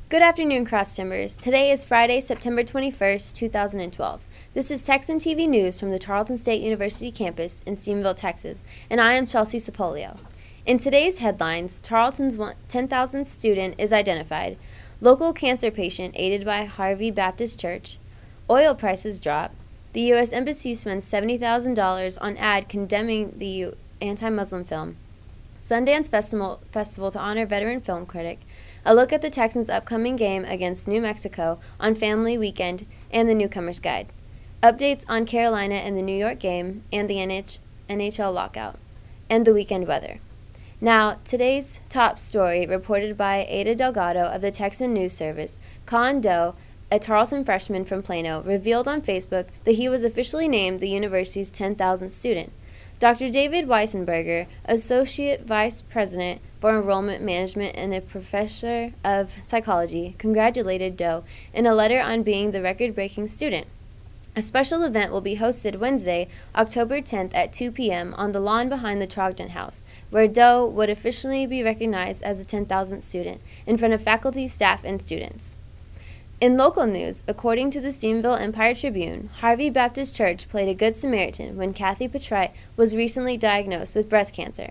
Good afternoon, Cross Timbers. Today is Friday, September 21st, 2012. This is Texan TV News from the Tarleton State University campus in Stephenville, Texas, and I am Chelsea Sapolio. In today's headlines, Tarleton's 10,000th student is identified, local cancer patient aided by Harvey Baptist Church, oil prices drop, the U.S. Embassy spends $70,000 on ad condemning the anti-Muslim film, Sundance Festival to honor veteran film critic, a look at the Texans' upcoming game against New Mexico on Family Weekend, and the Newcomer's Guide. Updates on Carolina and the New York game, and the NHL lockout, and the weekend weather. Now, today's top story, reported by Ada Delgado of the Texan News Service. Con Doe, a Tarleton freshman from Plano, revealed on Facebook that he was officially named the university's 10,000th student. Dr. David Weissenberger, Associate Vice President for Enrollment Management and a professor of psychology, congratulated Doe in a letter on being the record-breaking student. A special event will be hosted Wednesday, October 10th at 2 p.m. on the lawn behind the Trogdon House, where Doe would officially be recognized as a 10,000th student in front of faculty, staff, and students. In local news, according to the Stephenville Empire Tribune, Harvey Baptist Church played a good Samaritan when Kathy Petrite was recently diagnosed with breast cancer.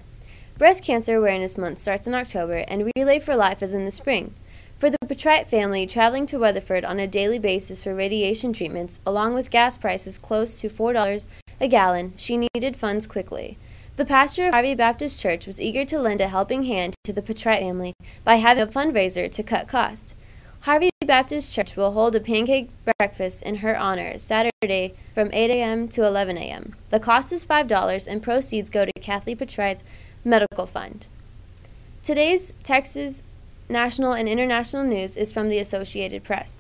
Breast Cancer Awareness Month starts in October, and Relay for Life is in the spring. For the Petrite family traveling to Weatherford on a daily basis for radiation treatments, along with gas prices close to $4 a gallon, she needed funds quickly. The pastor of Harvey Baptist Church was eager to lend a helping hand to the Petrite family by having a fundraiser to cut costs. Harvey Baptist Church will hold a pancake breakfast in her honor Saturday from 8 a.m. to 11 a.m. The cost is $5, and proceeds go to Kathy Petrite's medical fund. Today's Texas national and international news is from the Associated Press.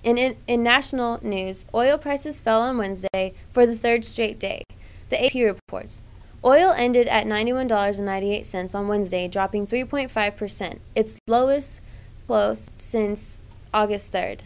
In national news, oil prices fell on Wednesday for the third straight day. The AP reports. Oil ended at $91.98 on Wednesday, dropping 3.5%, its lowest close since August 3rd.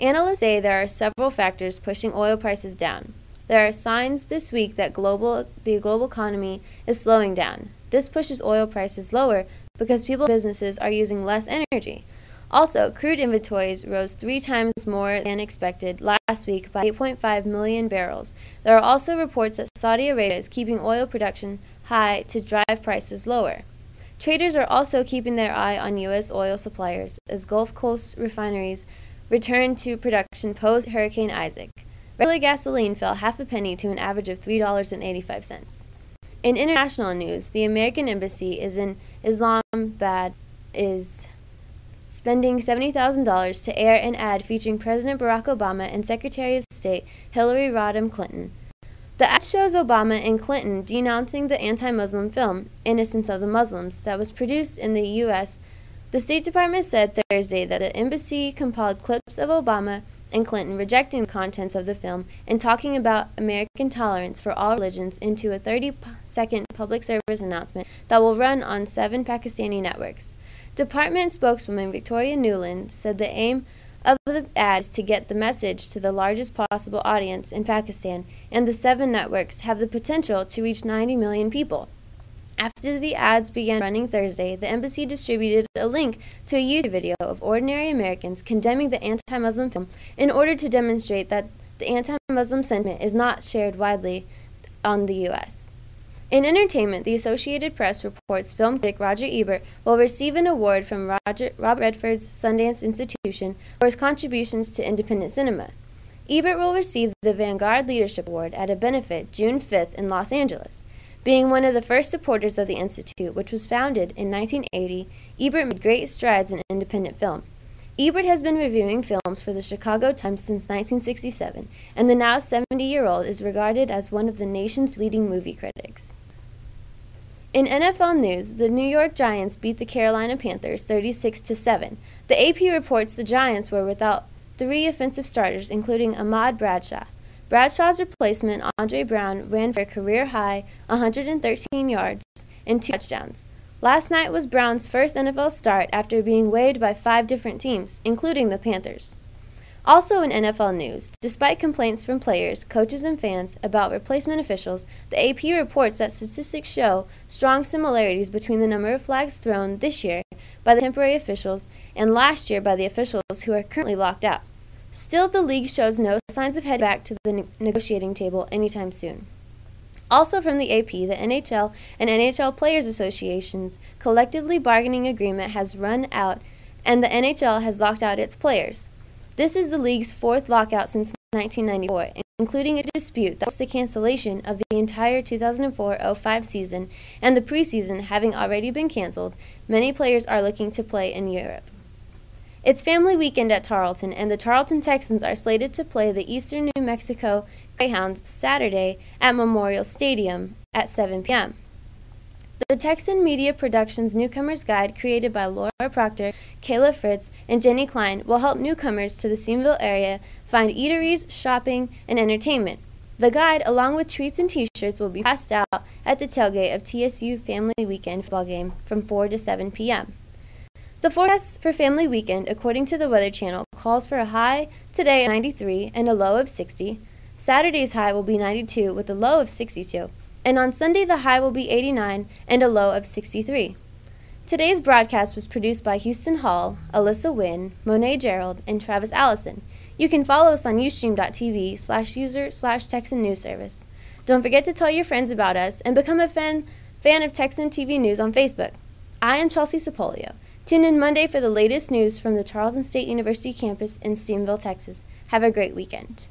Analysts say there are several factors pushing oil prices down. There are signs this week that the global economy is slowing down. This pushes oil prices lower because people and businesses are using less energy. Also, crude inventories rose 3 times more than expected last week by 8.5 million barrels. There are also reports that Saudi Arabia is keeping oil production high to drive prices lower. Traders are also keeping their eye on U.S. oil suppliers as Gulf Coast refineries return to production post-Hurricane Isaac. Regular gasoline fell half a penny to an average of $3.85. In international news, the American Embassy in Islamabad is spending $70,000 to air an ad featuring President Barack Obama and Secretary of State Hillary Rodham Clinton. The ad shows Obama and Clinton denouncing the anti-Muslim film, Innocence of the Muslims, that was produced in the U.S. The State Department said Thursday that the embassy compiled clips of Obama and Clinton rejecting the contents of the film and talking about American tolerance for all religions into a 30-second public service announcement that will run on 7 Pakistani networks. Department spokeswoman Victoria Newland said the aim of the ad is to get the message to the largest possible audience in Pakistan, and the 7 networks have the potential to reach 90 million people. After the ads began running Thursday, the embassy distributed a link to a YouTube video of ordinary Americans condemning the anti-Muslim film in order to demonstrate that the anti-Muslim sentiment is not shared widely on the U.S. In entertainment, the Associated Press reports film critic Roger Ebert will receive an award from Robert Redford's Sundance Institution for his contributions to independent cinema. Ebert will receive the Vanguard Leadership Award at a benefit June 5th in Los Angeles. Being one of the first supporters of the Institute, which was founded in 1980, Ebert made great strides in independent film. Ebert has been reviewing films for the Chicago Times since 1967, and the now 70-year-old is regarded as one of the nation's leading movie critics. In NFL news, the New York Giants beat the Carolina Panthers 36-7. The AP reports the Giants were without 3 offensive starters, including Ahmad Bradshaw. Bradshaw's replacement, Andre Brown, ran for a career-high 113 yards and 2 touchdowns. Last night was Brown's first NFL start after being waived by 5 different teams, including the Panthers. Also in NFL news, despite complaints from players, coaches, and fans about replacement officials, the AP reports that statistics show strong similarities between the number of flags thrown this year by the temporary officials and last year by the officials who are currently locked out. Still, the league shows no signs of heading back to the negotiating table anytime soon. Also from the AP, the NHL and NHL Players Association's collectively bargaining agreement has run out, and the NHL has locked out its players. This is the league's fourth lockout since 1994, including a dispute that was the cancellation of the entire 2004-05 season and the preseason having already been canceled. Many players are looking to play in Europe. It's family weekend at Tarleton, and the Tarleton Texans are slated to play the Eastern New Mexico Greyhounds Saturday at Memorial Stadium at 7 p.m. The Texan Media Productions Newcomers Guide, created by Laura Proctor, Kayla Fritz, and Jenny Klein, will help newcomers to the Seamville area find eateries, shopping, and entertainment. The guide, along with treats and t-shirts, will be passed out at the tailgate of TSU Family Weekend football game from 4 to 7 p.m. The forecast for Family Weekend, according to the Weather Channel, calls for a high today of 93 and a low of 60. Saturday's high will be 92 with a low of 62. And on Sunday, the high will be 89 and a low of 63. Today's broadcast was produced by Houston Hall, Alyssa Wynn, Monet Gerald, and Travis Allison. You can follow us on ustream.tv/user/Texan News Service. Don't forget to tell your friends about us and become a fan of Texan TV News on Facebook. I am Chelsea Sapolio. Tune in Monday for the latest news from the Tarleton State University campus in Stephenville, Texas. Have a great weekend.